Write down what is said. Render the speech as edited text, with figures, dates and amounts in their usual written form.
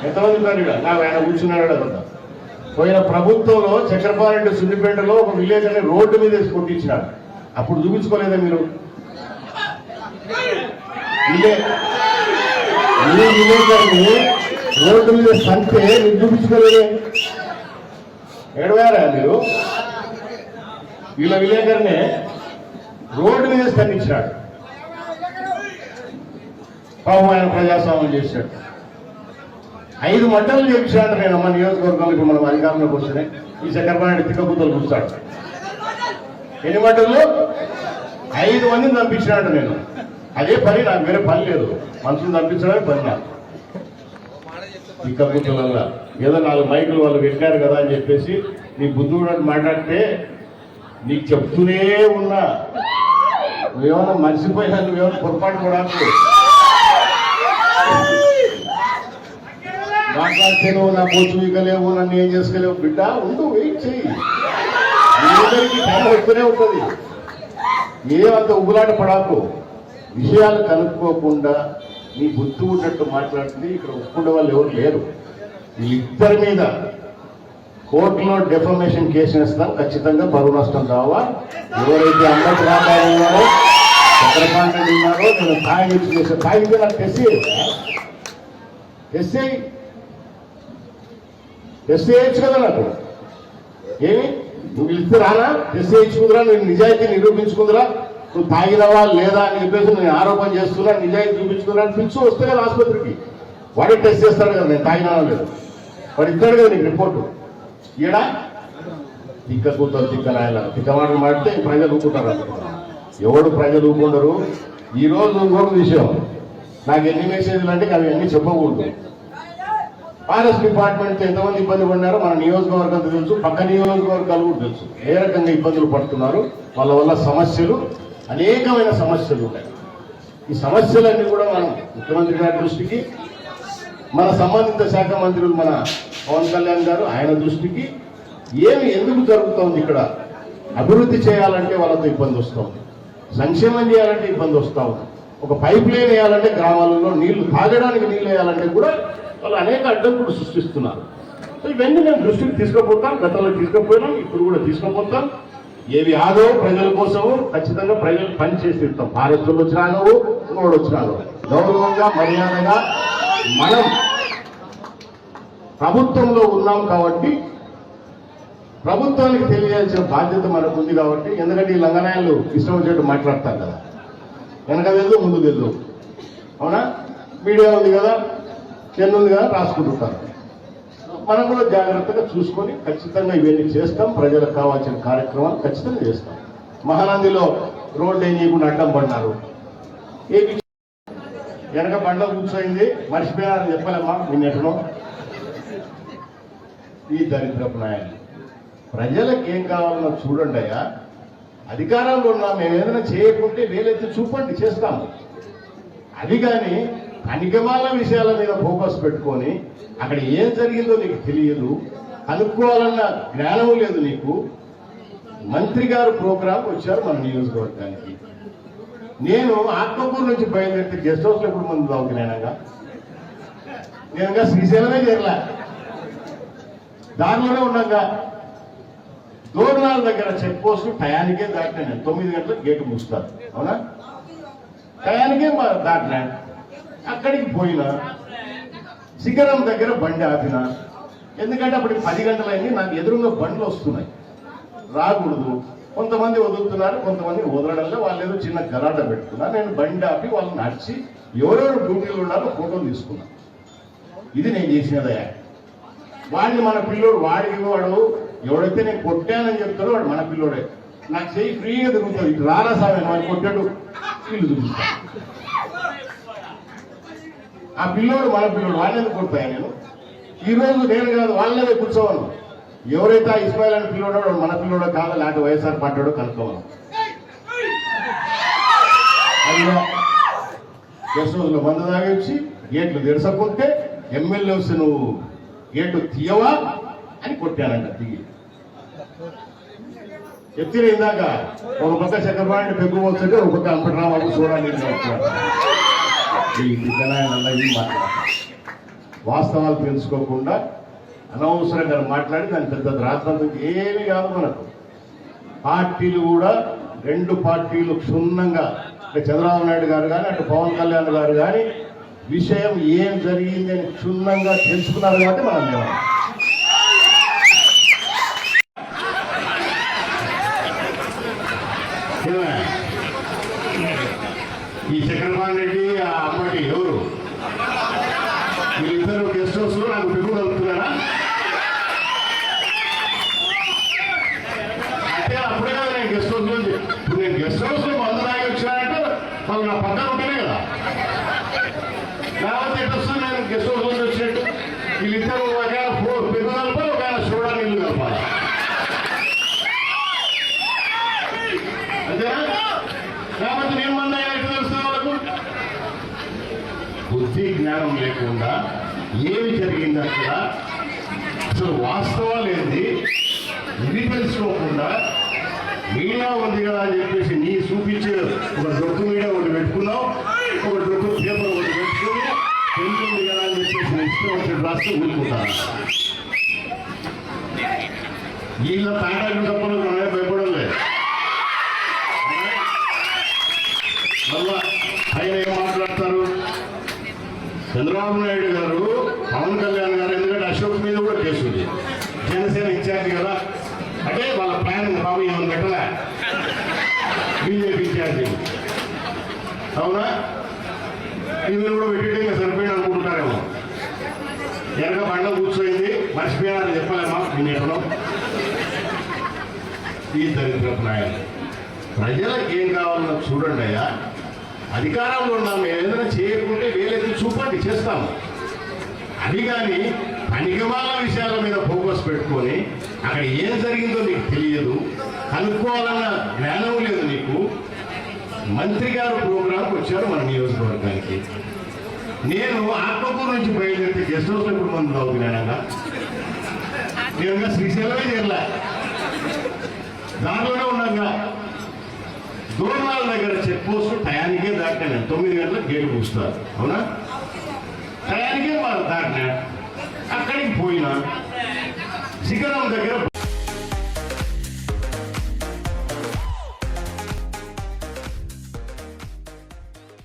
ఎంతమంది ఉన్నారు ఇక్కడ? నాకు ఆయన కూర్చున్నాడు అదంతా. పోయిన ప్రభుత్వంలో చక్రపారెడ్డి సున్నిపేటలో ఒక విలేజ్ అనే రోడ్డు మీద వేసి కొట్టించినాడు. అప్పుడు చూపించుకోలేదా మీరు? విలేకరిని రోడ్డు మీద సంతే మీరు చూపించుకోలేదే? ఏడవారా మీరు? వీళ్ళ విలేకరిని రోడ్డు మీద స్పందించినాడు. పాపం ఆయన ప్రజాస్వామ్యం చేశాడు. 5 మంటలు చేపించాడు. నేను అమ్మ నియోజకవర్గంలో ఇప్పుడు మనం అధికారంలోకి వస్తున్నాయి. ఈ చక్రపారెడ్డి తిక్కబుద్ధలు కూర్చాడు. ఎన్ని మంటల్లో? 5 మందిని పంపించినాడు. నేను అదే పని, నాకు వేరే పని లేదు. మనుషులు పంపించడమే పని నాకు. తిక్కబుద్ధులల్లా ఏదో 4 మైకులు వాళ్ళు పెట్టారు కదా అని చెప్పేసి నీ బుద్ధుడు మాట్లాడితే నీకు చెప్తూనే ఉన్నా. నువ్వేమన్నా మర్చిపోయినా, నువ్వేమన్నా పొరపాటు కూడా మాట్లాడితే నువ్వు నా పోచు వీకలేవు, నన్ను ఏం చేసుకోలేవు. బిడ్డ ఉండు, వెయిట్ చెయ్యి. అందరికీ టైం వస్తూనే ఉంటుంది. ఏమంత ఉగులాట పడాకు. విషయాలు కనుక్కోకుండా నీ బుద్ధి ఉన్నట్టు మాట్లాడుతుంది. ఇక్కడ ఒప్పుకునే వాళ్ళు ఎవరు లేరు. వీళ్ళిద్దరి మీద కోర్టులో డెఫమేషన్ కేసు వేస్తాం. ఖచ్చితంగా పరువు నష్టం కావా. ఎవరైతే అమ్మకి రాబాయి ఉన్నారో, చక్రపారెడ్డి ఉన్నారో, నేను తాగి చేసే తాగితే నాకు టెస్ట్ చేయొచ్చు కదా. నాకు ఏమి నువ్వు ఇస్తే రానా? టెస్ట్ చేయించుకుందిరా, నేను నిజాయితీ నిరూపించుకుందిరా, నువ్వు తాగినవా లేదా అని చెప్పేసి నేను ఆరోపణ చేస్తున్నా, నిజాయితీ చూపించుకున్నా అని పిలిచి వస్తే కదా ఆసుపత్రికి. వాడే టెస్ట్ చేస్తాడు కదా నేను తాగినా లేదు. వాడు ఇస్తాడు కదా నీకు రిపోర్టు. ఈడా తిక్క కూతురు తిక్కనాయల తిక్కమాటలు మాడితే ప్రజలు ఊపుకుంటారు. ఎవడు ప్రజలు ఊపుకుంటారు? ఈరోజు ఇంకొక విషయం, నాకు ఎన్ని మెసేజ్లు అంటే అవి అన్నీ చెప్పకూడదు. ఫారెస్ట్ డిపార్ట్మెంట్ ఎంతమంది ఇబ్బంది పడినారో మన నియోజకవర్గం తెలుసు, పక్క నియోజకవర్గాలు కూడా తెలుసు. ఏ రకంగా ఇబ్బందులు పడుతున్నారు, వాళ్ళ వల్ల సమస్యలు, అనేకమైన సమస్యలు ఉంటాయి. ఈ సమస్యలన్నీ కూడా మనం ముఖ్యమంత్రి గారి దృష్టికి, మన సంబంధిత శాఖ మంత్రులు మన పవన్ కళ్యాణ్ గారు ఆయన దృష్టికి, ఎందుకు జరుగుతోంది ఇక్కడ, అభివృద్ధి చేయాలంటే వాళ్ళతో ఇబ్బంది వస్తుంది, సంక్షేమం చేయాలంటే ఇబ్బంది వస్తూ ఉంది, ఒక పైప్ లైన్ వేయాలంటే గ్రామాలలో నీళ్లు తాగడానికి నీళ్లు వేయాలంటే కూడా వాళ్ళు అనేక అడ్డంకులు సృష్టిస్తున్నారు. సో ఇవన్నీ మేము దృష్టికి తీసుకుపోతాం. గతంలో తీసుకుపోయినాం, ఇప్పుడు కూడా తీసుకుపోతాం. ఏవి ఆదో ప్రజల కోసము ఖచ్చితంగా ప్రజలు పని చేసి ఇస్తాం. ఫారెస్టులు వచ్చినాగవు, ఇంకోడు వచ్చినాగవు. గౌరవంగా మర్యాదగా మనం ప్రభుత్వంలో ఉన్నాం కాబట్టి ప్రభుత్వానికి తెలియాల్సిన బాధ్యత మనకు ఉంది కాబట్టి. ఎందుకంటే ఈ లంగనాయాలు ఇష్టం వచ్చినట్టు మాట్లాడతారు కదా, వెనక తెలుదు ముందు తెలుదు. అవునా? మీడియా ఉంది కదా, చెన్ను ఉంది కదా, రాసుకుంటుంటారు. మనం కూడా జాగ్రత్తగా చూసుకొని ఖచ్చితంగా ఇవన్నీ చేస్తాం. ప్రజలకు కావాల్సిన కార్యక్రమాలు ఖచ్చితంగా చేస్తాం. మహానందిలో రోడ్డు వేయకుండా అడ్డం పడినారు. వెనక బండ్లో కూర్చోయింది, మర్చిపోయారని చెప్పలేమ్మా నిన్నెటనో. ఈ దరిద్రపు నాయకులు ప్రజలకు ఏం కావాలన్నా చూడండి అయ్యా. అధికారంలో ఉన్నా మేము ఏదైనా చేయకుంటే వేలైతే చూపండి, చేస్తాము. అది కానీ అనిగమాల విషయాల మీద ఫోకస్ పెట్టుకొని అక్కడ ఏం జరిగిందో నీకు తెలియదు, కనుక్కోవాలన్న జ్ఞానం లేదు నీకు. మంత్రి గారు ప్రోగ్రాం వచ్చారు మన నియోజకవర్గానికి. నేను ఆత్మకూరు నుంచి బయలుదేరితే గెస్ట్ హౌస్ లో ఎప్పుడు మంది తాగుతున్నాయినాగా. నేనుగా శ్రీశైలమే చేరలే, దారిలోనే ఉన్నాగా. దూరణాల దగ్గర చెక్ పోస్ట్ టయానికే దాటినా. 9 గంటలకు గేటు మూస్తారు. అవునా? టయానికే దాటినా. అక్కడికి పోయినా శిఖరం దగ్గర బండి ఆపినా. ఎందుకంటే అప్పటికి 10 గంటలైంది. నాకు ఎదురుగా బండ్లు వస్తున్నాయి, రాకూడదు. కొంతమంది వదులుతున్నారు, కొంతమంది వదలడంలో వాళ్ళు ఏదో చిన్న గలాట పెట్టుకున్నారు. నేను బండి ఆపి వాళ్ళని నడిచి ఎవరెవరు డ్యూటీలు ఉన్నారో ఫోటోలు తీసుకున్నాను. ఇది నేను చేసినదయా. వాడిని మన పిల్లోడు, వాడికి వాడు ఎవడైతే నేను కొట్టానని చెప్తాడో వాడు మన పిల్లోడే. నాకు చెయ్యి ఫ్రీగా తిరుగుతుంది. ఇటు రారా సామె వాడిని కొట్టాడు, వీళ్ళు చూపిస్తాను. ఆ పిల్లోడు మన పిల్లోడు, వాళ్ళని కొడతాయా నేను? ఈ రోజు నేను కాదు, వాళ్ళనే కూర్చోవను. ఎవరైతే ఆ ఇస్మాయిల్ అని పిల్లోడో మన పిల్లోడో కాదు, లేకపోతే వైఎస్ఆర్ పార్టీడో కనుక్కోవాలి. అయ్యా గెస్ట్ హౌస్లో మందు తాగొచ్చి గేట్లు తెరసకుంటే ఎమ్మెల్యే వస్తే నువ్వు గేటు తీయవా అని కొట్టానంట. దిగి చెప్తే ఇందాక ఒక పక్క చక్రపాణి పెగ్గు వస్తుంటే ఒక పక్క అంపటరామాబు చూడాలి. వాస్తవాలు తెలుసుకోకుండా అనవసరంగా మాట్లాడి దాని పెద్ద రాద్ధాంతం ఏమీ కాదు మనకు. పార్టీలు కూడా 2 పార్టీలు క్షుణ్ణంగా అంటే చంద్రబాబు నాయుడు గారు కానీ అటు పవన్ కళ్యాణ్ గారు కానీ విషయం ఏం జరిగింది అని క్షుణ్ణంగా తెలుసుకున్నారు కాబట్టి మనం లేవాలి. ఈ చక్రపాణి రెడ్డి ఆ అప్పటి ఎవరు వీళ్ళిద్దరు గెస్ట్ హౌస్ లో నాకు పెరుగు కలుపుతున్నారా అంటే అప్పుడే కదా నేను గెస్ట్ హౌస్ లో ఇప్పుడు నేను గెస్ట్ హౌస్ లో మందు తాగి వచ్చినానంటే వాళ్ళు నా పక్కన ఉంటానే కదా. లేకపోతే ఎటు వస్తుంది నేను గెస్ట్ హౌస్ నుంచి వచ్చినట్టు వీళ్ళిద్దరు ఒక పెరుగు కలపాలి, ఒక సోడా నీళ్లు కలపాలి అంతేనా. లేకపోతే నేను మంది ఎటు తెలుస్తుంది వాళ్ళకు. బుద్ధి జ్ఞానం లేకుండా ఏమి జరిగింది అక్కడ అసలు వాస్తవాలు ఏంది ఇది తెలుసుకోకుండా మీడియా ఉంది కదా అని చెప్పేసి నీ చూపించే ఒక డొక్కు మీడియా ఒకటి పెట్టుకున్నావు, ఒక డొక్కు పేపర్ ఒకటి పెట్టుకుని తెలుస్తుంది కదా అని చెప్పేసి ఇష్టం వచ్చి రాస్తే ఊరుకుంటాను. వీళ్ళ తాటాకు తప్పలు మనమే భయపడం లేదు. మళ్ళా ఆయన ఏం మాట్లాడతారు చంద్రబాబు నాయుడు గారు పవన్ కళ్యాణ్ గారు, ఎందుకంటే అశోక్ మీద కూడా కేసు ఉంది, జనసేన ఇన్ఛార్జి కదా, అంటే వాళ్ళ ప్లాన్ బాబు ఏమని పెట్టలే బీజేపీ ఇన్ఛార్జి అవునా, ఇది కూడా పెట్టేట సరిపోయింది అనుకుంటున్నారేమో. ఎనక బండ కూర్చోయింది మర్చిపోయారని చెప్పలేమా నేను ఎక్కడో. ఈ దరిద్రపు నాయకులు ప్రజలకు ఏం కావాలన్నా చూడండి అయ్యా, అధికారంలో ఉన్నాము, ఏదైనా చేయకుంటే వేలెత్తి చూపండి చేస్తాము. అది కానీ పనికిమాల విషయాల మీద ఫోకస్ పెట్టుకొని అక్కడ ఏం జరిగిందో నీకు తెలియదు, కనుక్కోవాలన్న జ్ఞానం లేదు నీకు. మంత్రి గారు ప్రోగ్రాంకి వచ్చారు మన నియోజకవర్గానికి. నేను ఆత్మకూరు నుంచి బయలుదేరితే గెస్ట్ హౌస్లో ఇప్పుడు మంది తాగుతున్నానగా, నేను శ్రీశైలమే చేరలే, దాంట్లోనే ఉన్నాగా. దూరాల దగ్గర చెక్ పోస్ట్ టయానికే దాటినా, 9 గంటలకు గేటు పూస్తారు అవునా, టయానికే వాళ్ళు దాటినా. అక్కడికి పోయినా శిఖరం దగ్గర